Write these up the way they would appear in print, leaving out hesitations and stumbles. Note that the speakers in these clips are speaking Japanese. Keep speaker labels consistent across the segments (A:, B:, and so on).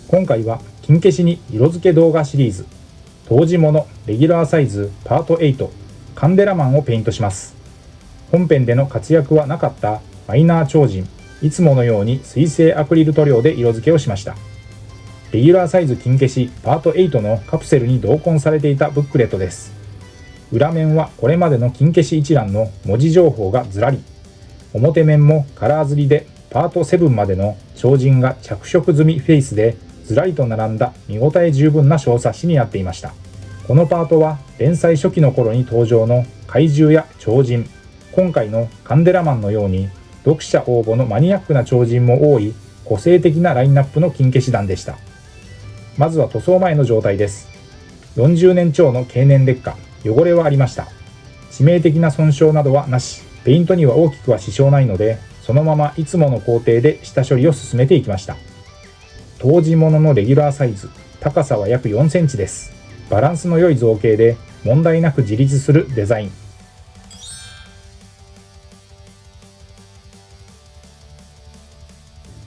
A: 今回は金消しに色付け動画シリーズ当時物レギュラーサイズパート8カンデラマンをペイントします。本編での活躍はなかったマイナー超人、いつものように水性アクリル塗料で色付けをしました。レギュラーサイズ金消しパート8のカプセルに同梱されていたブックレットです。裏面はこれまでの金消し一覧の文字情報がずらり、表面もカラー刷りでパート7までの超人が着色済みフェイスでずらりと並んだ見応え十分な小冊子になっていました。このパートは連載初期の頃に登場の怪獣や超人、今回のカンデラマンのように読者応募のマニアックな超人も多い個性的なラインナップの金消し団でした。まずは塗装前の状態です。40年超の経年劣化、汚れはありました。致命的な損傷などはなし、ペイントには大きくは支障ないので、そのままいつもの工程で下処理を進めていきました。当時物のレギュラーサイズ、高さは約4センチです。バランスの良い造形で問題なく自立するデザイン。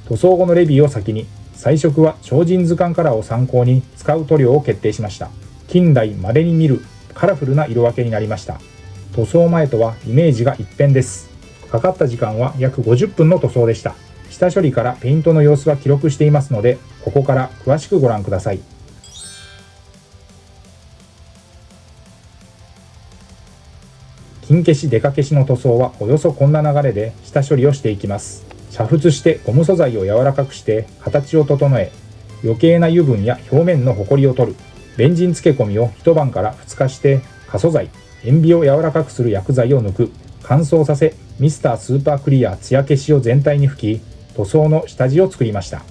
A: 塗装後のレビューを先に、彩色は超人図鑑カラーを参考に使う塗料を決定しました。近代稀に見るカラフルな色分けになりました。塗装前とはイメージが一変です。かかった時間は約50分の塗装でした。下処理からペイントの様子は記録していますので、ここから詳しくご覧ください。金消しデカ消しの塗装はおよそこんな流れで下処理をしていきます。煮沸してゴム素材を柔らかくして形を整え、余計な油分や表面のホコリを取る。ベンジン漬け込みを一晩から2日して可素材、塩ビを柔らかくする薬剤を抜く。乾燥させ、ミスタースーパークリア艶消しを全体に吹き、塗装の下地を作りました。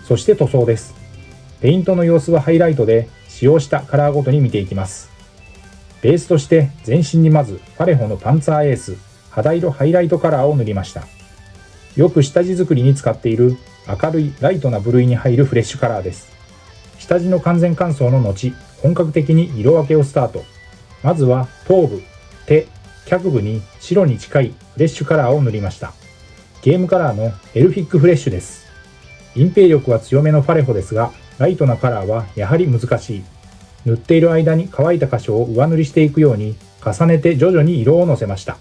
A: そして塗装です。ペイントの様子はハイライトで使用したカラーごとに見ていきます。ベースとして全身にまずパレホのパンツァーエース肌色ハイライトカラーを塗りました。よく下地作りに使っている明るいライトな部類に入るフレッシュカラーです。下地の完全乾燥の後、本格的に色分けをスタート。まずは頭部、手、脚部に白に近いフレッシュカラーを塗りました。ゲームカラーのエルフィックフレッシュです。隠蔽力は強めのファレホですが、ライトなカラーはやはり難しい。塗っている間に乾いた箇所を上塗りしていくように重ねて徐々に色をのせました。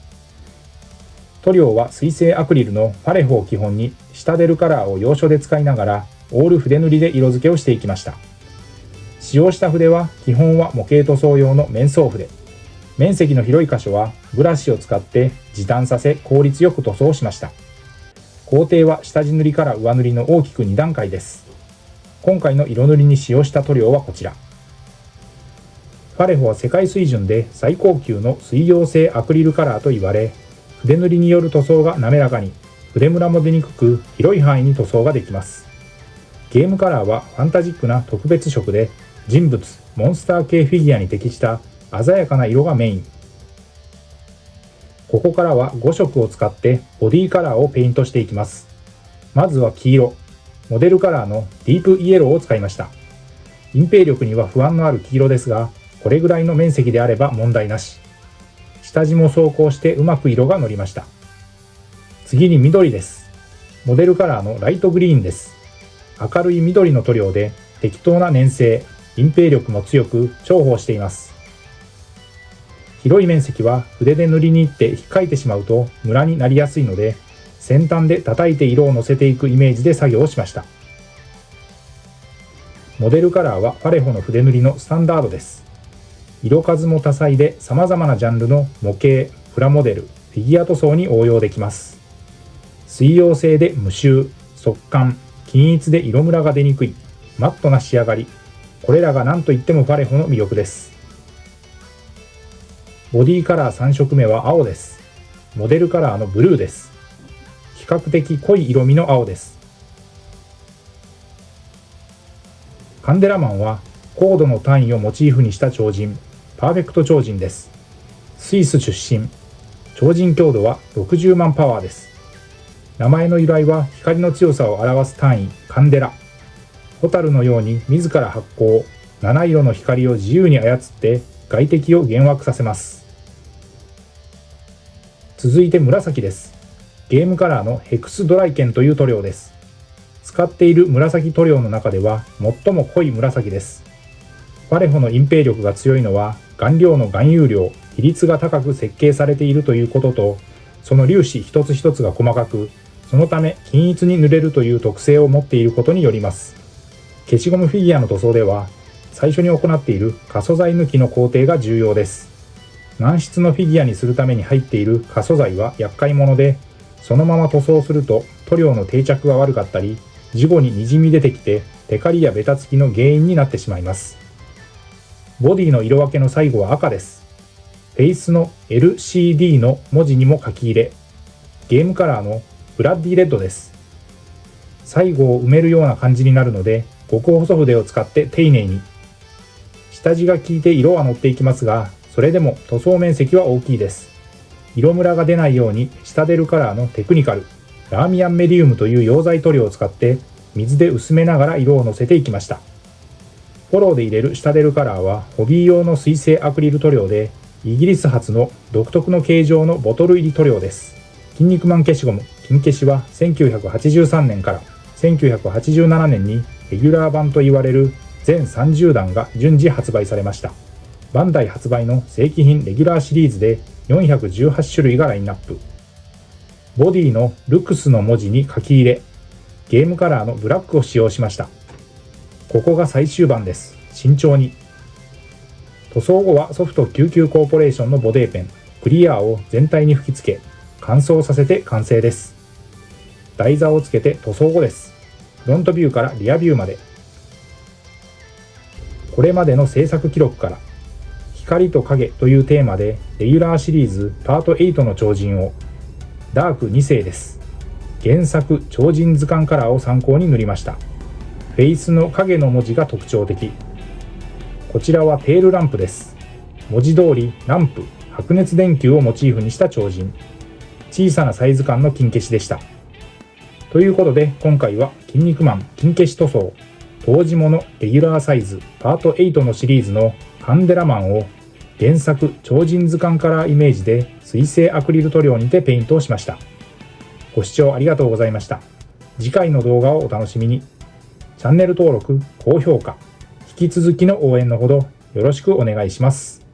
A: 塗料は水性アクリルのファレホを基本に下出るカラーを要所で使いながらオール筆塗りで色付けをしていきました。使用した筆は基本は模型塗装用の面相筆。面積の広い箇所はブラシを使って時短させ効率よく塗装しました。工程は下地塗りから上塗りの大きく2段階です。今回の色塗りに使用した塗料はこちら。ファレホは世界水準で最高級の水溶性アクリルカラーと言われ、筆塗りによる塗装が滑らかに、筆ムラも出にくく広い範囲に塗装ができます。ゲームカラーはファンタジックな特別色で、人物、モンスター系フィギュアに適した鮮やかな色がメイン。ここからは5色を使ってボディカラーをペイントしていきます。まずは黄色。モデルカラーのディープイエローを使いました。隠蔽力には不安のある黄色ですが、これぐらいの面積であれば問題なし。下地も走行してうまく色が乗りました。次に緑です。モデルカラーのライトグリーンです。明るい緑の塗料で適当な粘性、隠蔽力も強く重宝しています。広い面積は筆で塗りに行って引っかいてしまうとムラになりやすいので、先端で叩いて色をのせていくイメージで作業をしました。モデルカラーはファレホの筆塗りのスタンダードです。色数も多彩で様々なジャンルの模型、プラモデル、フィギュア塗装に応用できます。水溶性で無臭、速乾、均一で色ムラが出にくい、マットな仕上がり。これらが何といってもファレホの魅力です。ボディカラー3色目は青です。モデルカラーのブルーです。比較的濃い色味の青です。カンデラマンは高度の単位をモチーフにした超人、パーフェクト超人です。スイス出身。超人強度は60万パワーです。名前の由来は光の強さを表す単位、カンデラ。ホタルのように自ら発光、7色の光を自由に操って外敵を幻惑させます。続いて紫です。ゲームカラーのヘクスドライケンという塗料です。使っている紫塗料の中では最も濃い紫です。パレホの隠蔽力が強いのは顔料の含有量、比率が高く設計されているということと、その粒子一つ一つが細かく、そのため均一に塗れるという特性を持っていることによります。消しゴムフィギュアの塗装では、最初に行っている可素材抜きの工程が重要です。軟質のフィギュアにするために入っている可素材は厄介者で、そのまま塗装すると塗料の定着が悪かったり、事後に滲み出てきてテカリやベタつきの原因になってしまいます。ボディの色分けの最後は赤です。フェイスの LCD の文字にも書き入れ、ゲームカラーのブラッディレッドです。最後を埋めるような感じになるので、極細筆を使って丁寧に。下地が効いて色は乗っていきますが、それでも塗装面積は大きいです。色ムラが出ないようにシタデルカラーのテクニカル、ラーミアンメディウムという溶剤塗料を使って水で薄めながら色をのせていきました。フォローで入れるシタデルカラーはホビー用の水性アクリル塗料で、イギリス発の独特の形状のボトル入り塗料です。筋肉マン消しゴム、金消しは1983年から1987年にレギュラー版と言われる全30弾が順次発売されました。バンダイ発売の正規品レギュラーシリーズで418種類がラインナップ。ボディのルクスの文字に書き入れ、ゲームカラーのブラックを使用しました。ここが最終版です。慎重に。塗装後はソフト99コーポレーションのボデーペン、クリアーを全体に吹き付け、乾燥させて完成です。台座をつけて塗装後です。フロントビューからリアビューまで。これまでの制作記録から、光と影というテーマでレギュラーシリーズパート8の超人を、ダーク2世です。原作超人図鑑カラーを参考に塗りました。フェイスの影の文字が特徴的。こちらはテールランプです。文字通りランプ、白熱電球をモチーフにした超人。小さなサイズ感の金消しでした。ということで今回は筋肉マン金消し塗装、当時ものレギュラーサイズパート8のシリーズのカンデラマンを原作超人図鑑カラーイメージで水性アクリル塗料にてペイントをしました。ご視聴ありがとうございました。次回の動画をお楽しみに。チャンネル登録、高評価、引き続きの応援のほどよろしくお願いします。